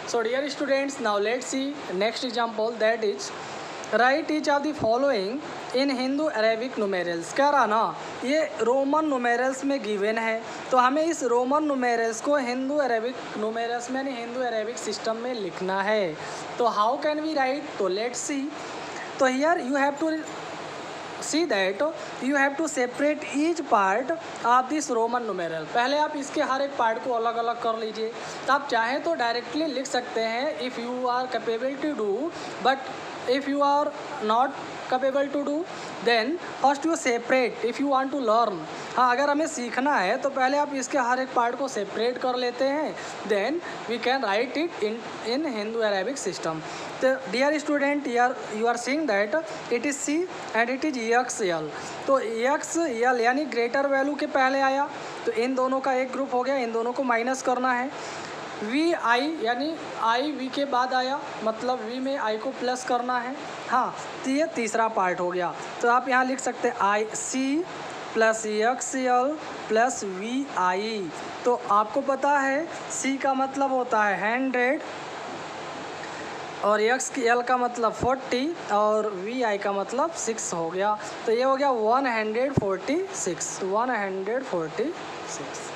So dear students, now let's see next example, that is write each of the following in Hindu Arabic numerals. क्या रहा ना, ये Roman नुमेरल्स में given है, तो हमें इस रोमन नुमेरल्स को हिंदू अरेबिक नुमेरल्स में यानी हिंदू अरेबिक सिस्टम में लिखना है। तो हाउ कैन वी राइट, तो लेट्स सी। तो here you have to see that you have to separate each part of this Roman numeral. पहले आप इसके हर एक पार्ट को अलग अलग कर लीजिए। तो आप चाहें तो डायरेक्टली लिख सकते हैं if you are capable to do, but if you are not capable to do then first you separate if you want to learn. हाँ, अगर हमें सीखना है तो पहले आप इसके हर एक पार्ट को सेपरेट कर लेते हैं, then we can write it in Hindu Arabic system. तो dear student, you are seeing that it is C and it is X L. तो एक्स यल यानी ग्रेटर वैल्यू के पहले आया, तो इन दोनों का एक ग्रुप हो गया, इन दोनों को माइनस करना है। वी आई यानी आई वी के बाद आया, मतलब वी में आई को प्लस करना है। हाँ, तो ये तीसरा पार्ट हो गया। तो आप यहाँ लिख सकते हैं I C plus X L plus V I. तो आपको पता है सी का मतलब होता है 100 और एक्स की एल का मतलब 40 और वी आई का मतलब 6 हो गया। तो ये हो गया 146।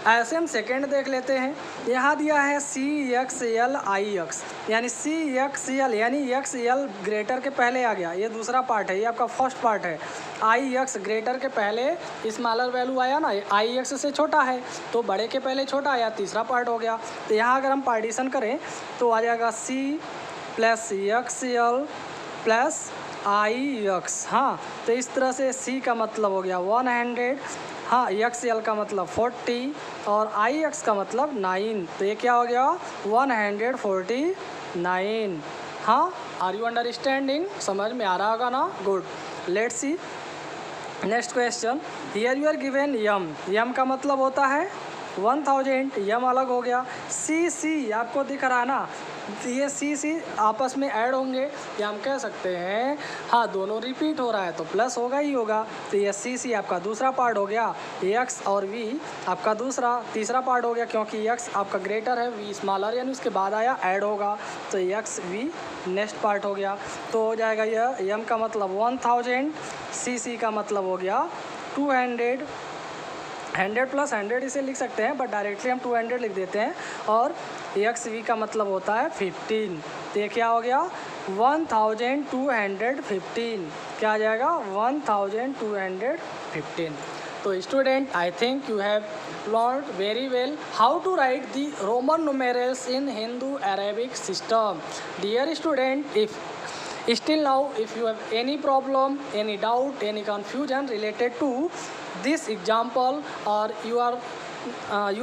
ऐसे हम सेकेंड देख लेते हैं। यहाँ दिया है सी एक्स एल आई एक्स, यानी सी एक्स एल यानी एक्स एल ग्रेटर के पहले आ गया, ये दूसरा पार्ट है, ये आपका फर्स्ट पार्ट है। आई एक्स ग्रेटर के पहले स्मॉलर वैल्यू आया ना, आई एक्स से छोटा है तो बड़े के पहले छोटा आया, तीसरा पार्ट हो गया। तो यहाँ अगर हम पार्टीशन करें तो आ जाएगा C plus X L plus I X. हाँ, तो इस तरह से सी का मतलब हो गया 100, हाँ एक्स एल का मतलब 40 और आई एक्स का मतलब 9। तो ये क्या हो गया 149। हाँ, आर यू अंडरस्टैंडिंग, समझ में आ रहा होगा ना? Good, let's see next question. Here you are given M, M का मतलब होता है 1000, यम अलग हो गया। सी सी आपको दिख रहा है ना, ये सी सी आपस में ऐड होंगे, या हम कह सकते हैं हाँ दोनों रिपीट हो रहा है तो प्लस होगा ही होगा। तो ये सी सी आपका दूसरा पार्ट हो गया, एक्स और वी आपका तीसरा पार्ट हो गया, क्योंकि एक्स आपका ग्रेटर है, वी स्मॉलर यानी उसके बाद आया ऐड होगा, तो एक्स वी नेक्स्ट पार्ट हो गया। तो हो जाएगा यह एम का मतलब 1000, सी सी का मतलब हो गया 200, 100 प्लस 100 इसे लिख सकते हैं, बट डायरेक्टली हम 200 लिख देते हैं, और एक्स वी का मतलब होता है 15। तो ये क्या हो गया 1215, क्या आ जाएगा 1215। तो student, I think you have learn very well how to write the Roman numerals in Hindu Arabic system. Dear student, if still now if you have any problem, any doubt, any confusion related to this example or you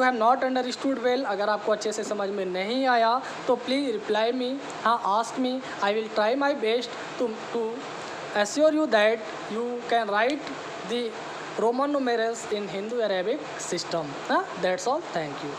have not understood well, अगर आपको अच्छे से समझ में नहीं आया तो please reply me, हाँ ask me, I will try my best to assure you that you can write the Roman numerals in Hindu Arabic system. That's all. Thank you.